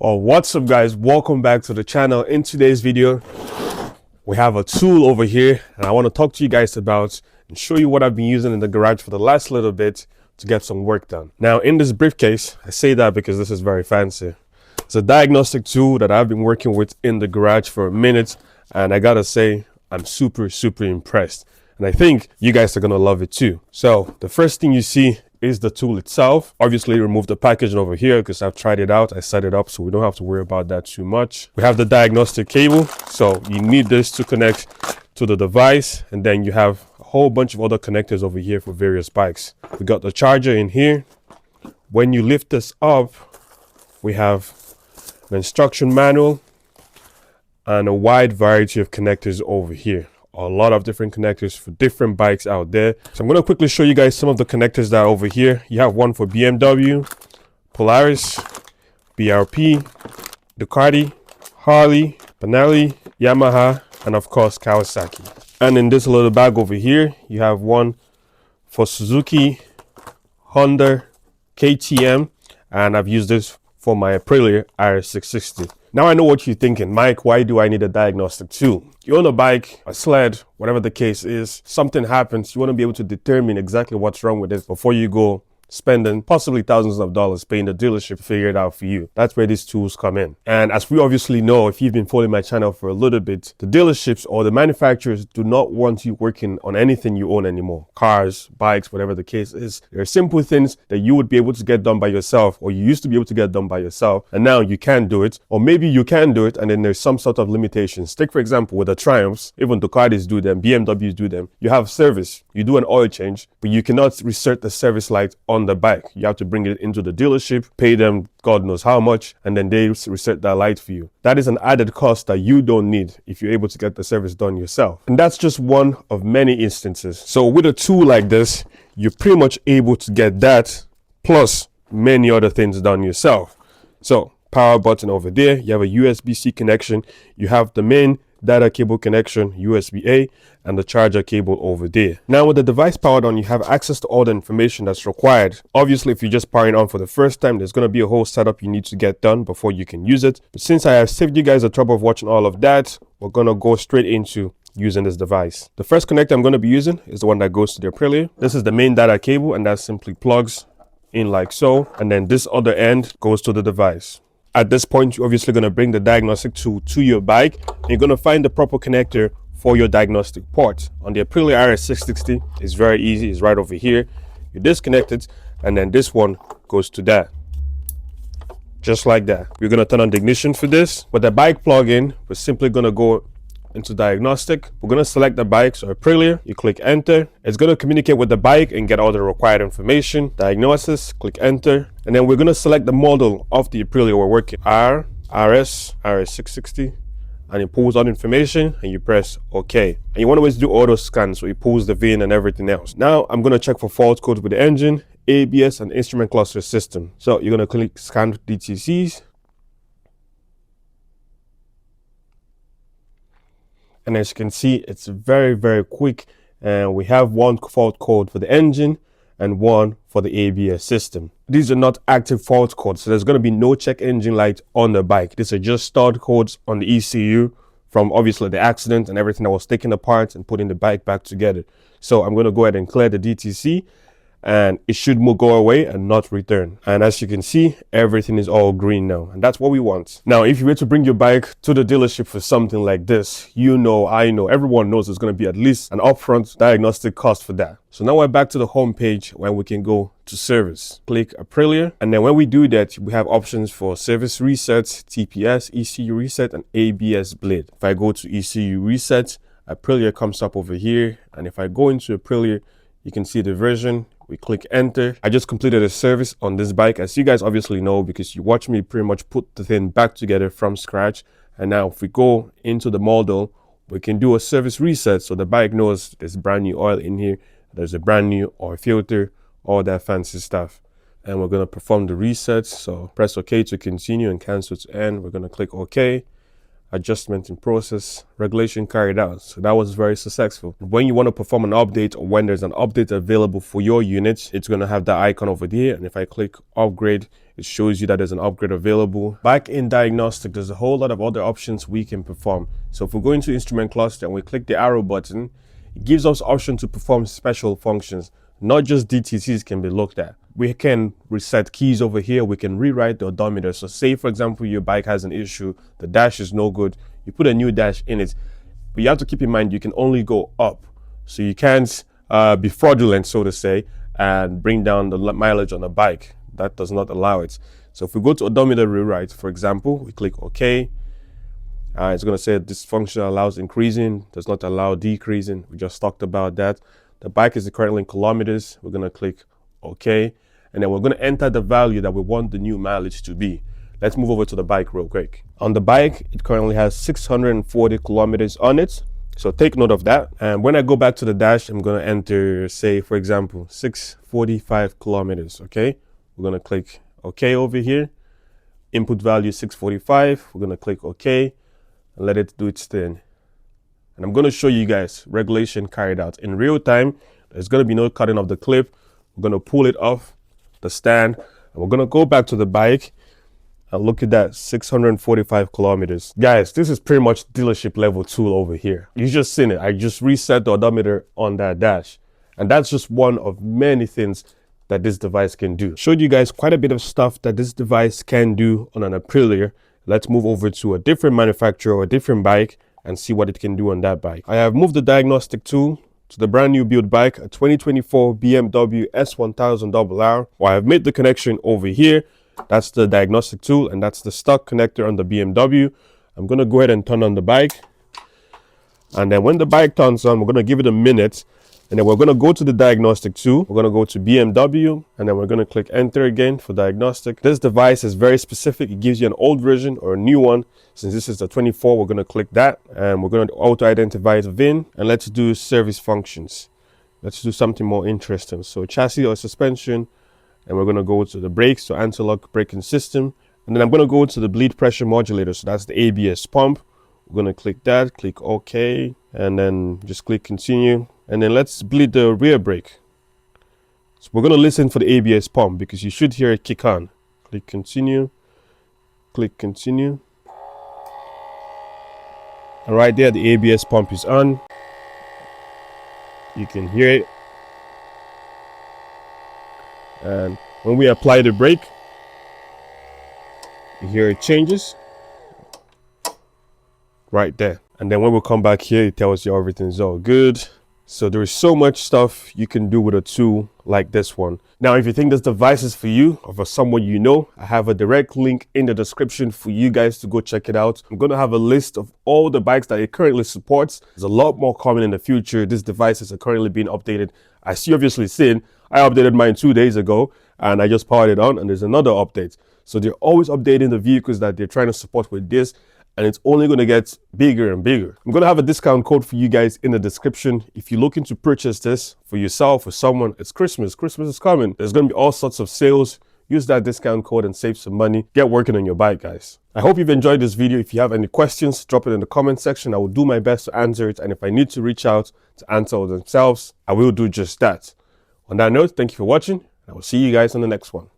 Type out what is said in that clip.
Oh, what's up guys, welcome back to the channel. In today's video we have a tool over here and I want to talk to you guys about and show you what I've been using in the garage for the last little bit to get some work done. Now in this briefcase, I say that because this is very fancy. It's a diagnostic tool that I've been working with in the garage for a minute, and I gotta say I'm super impressed, and I think you guys are gonna love it too. So the first thing you see is the tool itself. Obviously remove the packaging over here because I've tried it out. I set it up so we don't have to worry about that too much. We have the diagnostic cable, so you need this to connect to the device, and then you have a whole bunch of other connectors over here for various bikes. We got the charger in here. When you lift this up, we have an instruction manual and a wide variety of connectors over here. A lot of different connectors for different bikes out there. So I'm going to quickly show you guys some of the connectors that are over here. You have one for BMW, Polaris, BRP, Ducati, Harley, Benelli, Yamaha, and of course Kawasaki. And in this little bag over here, you have one for Suzuki, Honda, KTM, and I've used this for my Aprilia RS660. Now I know what you're thinking, Mike, why do I need a diagnostic tool? You own a bike, a sled, whatever the case is, something happens, you want to be able to determine exactly what's wrong with it before you go spending possibly thousands of dollars paying the dealership to figure it out for you. That's where these tools come in. And as we obviously know, if you've been following my channel for a little bit, the dealerships or the manufacturers do not want you working on anything you own anymore. Cars, bikes, whatever the case is. There are simple things that you would be able to get done by yourself, or you used to be able to get done by yourself, and now you can't do it. Or maybe you can do it and then there's some sort of limitations. Take for example with the Triumphs, even Ducatis do them, BMWs do them. You have service, you do an oil change, but you cannot resert the service light on the bike. You have to bring it into the dealership, pay them God knows how much, and then they reset that light for you. That is an added cost that you don't need if you're able to get the service done yourself. And that's just one of many instances. So with a tool like this, you're pretty much able to get that plus many other things done yourself. So power button over there, you have a USB-C connection, you have the main data cable connection, USB-A, and the charger cable over there. Now with the device powered on, you have access to all the information that's required. Obviously, if you're just powering on for the first time, there's going to be a whole setup you need to get done before you can use it. But since I have saved you guys the trouble of watching all of that, we're going to go straight into using this device. The first connector I'm going to be using is the one that goes to the Aprilia. This is the main data cable, and that simply plugs in like so, and then this other end goes to the device. At this point, you're obviously going to bring the diagnostic tool to your bike, and you're going to find the proper connector for your diagnostic port. On the Aprilia RS660, it's very easy. It's right over here. You disconnect it, and then this one goes to that. Just like that. We're going to turn on the ignition for this. With the bike plug-in, we're simply going to go into diagnostic. We're going to select the bike, so Aprilia, you click enter. It's going to communicate with the bike and get all the required information. Diagnosis, click enter, and then we're going to select the model of the Aprilia we're working. RS660, and it pulls out information and you press OK. And you want to always do auto scan, so it pulls the VIN and everything else. Now I'm going to check for fault codes with the engine, ABS, and instrument cluster system. So you're going to click scan DTCs. And as you can see, it's very quick, and we have one fault code for the engine and one for the ABS system. These are not active fault codes, so there's going to be no check engine light on the bike. These are just stored codes on the ECU from obviously the accident and everything that was taken apart and putting the bike back together. So I'm going to go ahead and clear the DTC, and it should go away and not return. And as you can see, everything is all green now, and that's what we want. Now, if you were to bring your bike to the dealership for something like this, you know, I know, everyone knows there's going to be at least an upfront diagnostic cost for that. So now we're back to the home page where we can go to service. Click Aprilia, and then when we do that, we have options for service reset, TPS, ECU reset, and ABS bleed. If I go to ECU reset, Aprilia comes up over here, and if I go into Aprilia, you can see the version. We click enter. I just completed a service on this bike, as you guys obviously know because you watch me pretty much put the thing back together from scratch. And now if we go into the model, we can do a service reset, so the bike knows there's brand new oil in here, there's a brand new oil filter, all that fancy stuff. And we're going to perform the reset, so press OK to continue and cancel to end. We're going to click OK, adjustment in process, regulation carried out. So that was very successful. When you want to perform an update, or when there's an update available for your unit, it's going to have that icon over here. And if I click upgrade, it shows you that there's an upgrade available. Back in diagnostic, there's a whole lot of other options we can perform. So if we go into instrument cluster and we click the arrow button, it gives us option to perform special functions. Not just DTCs can be looked at. We can reset keys over here. We can rewrite the odometer. So say, for example, your bike has an issue, the dash is no good. You put a new dash in it, but you have to keep in mind you can only go up. So you can't be fraudulent, so to say, and bring down the mileage on a bike. That does not allow it. So if we go to odometer rewrite, for example, we click OK. It's going to say this function allows increasing, does not allow decreasing. We just talked about that. The bike is currently in kilometers. We're going to click OK. And then we're going to enter the value that we want the new mileage to be. Let's move over to the bike real quick. On the bike, it currently has 640 kilometers on it. So take note of that. And when I go back to the dash, I'm going to enter, say, for example, 645 kilometers. Okay. We're going to click OK over here. Input value 645. We're going to click OK and let it do its thing. And I'm going to show you guys regulation carried out in real time. There's going to be no cutting of the clip. We're going to pull it off the stand and we're going to go back to the bike and look at that 645 kilometers. Guys, this is pretty much dealership level tool over here. You just seen it. I just reset the odometer on that dash. And that's just one of many things that this device can do. Showed you guys quite a bit of stuff that this device can do on an Aprilia. Let's move over to a different manufacturer or a different bike and see what it can do on that bike. I have moved the diagnostic tool to the brand new build bike, a 2024 BMW S1000RR. Well, I have made the connection over here. That's the diagnostic tool and that's the stock connector on the BMW. I'm going to go ahead and turn on the bike. And then when the bike turns on, we're going to give it a minute. And then we're going to go to the diagnostic tool. We're going to go to BMW and then we're going to click enter again for diagnostic. This device is very specific. It gives you an old version or a new one. Since this is the 24, we're going to click that and we're going to auto-identify the VIN and let's do service functions. Let's do something more interesting. So chassis or suspension, and we're going to go to the brakes, so anti-lock braking system. And then I'm going to go to the bleed pressure modulator. So that's the ABS pump. We're going to click that, click OK, and then just click continue. And then let's bleed the rear brake. So we're going to listen for the ABS pump because you should hear it kick on. Click continue, click continue. And right there, the ABS pump is on. You can hear it. And when we apply the brake, you hear it changes. Right there. And then when we come back here, it tells you everything's all good. So there is so much stuff you can do with a tool like this one. Now, if you think this device is for you or for someone you know, I have a direct link in the description for you guys to go check it out. I'm going to have a list of all the bikes that it currently supports. There's a lot more coming in the future. These devices are currently being updated. As you obviously seen, I updated mine 2 days ago and I just powered it on and there's another update. So they're always updating the vehicles that they're trying to support with this. And it's only going to get bigger and bigger. I'm going to have a discount code for you guys in the description. If you're looking to purchase this for yourself or someone, it's Christmas. Christmas is coming. There's going to be all sorts of sales. Use that discount code and save some money. Get working on your bike, guys. I hope you've enjoyed this video. If you have any questions, drop it in the comment section. I will do my best to answer it. And if I need to reach out to ANCEL themselves, I will do just that. On that note, thank you for watching. I will see you guys on the next one.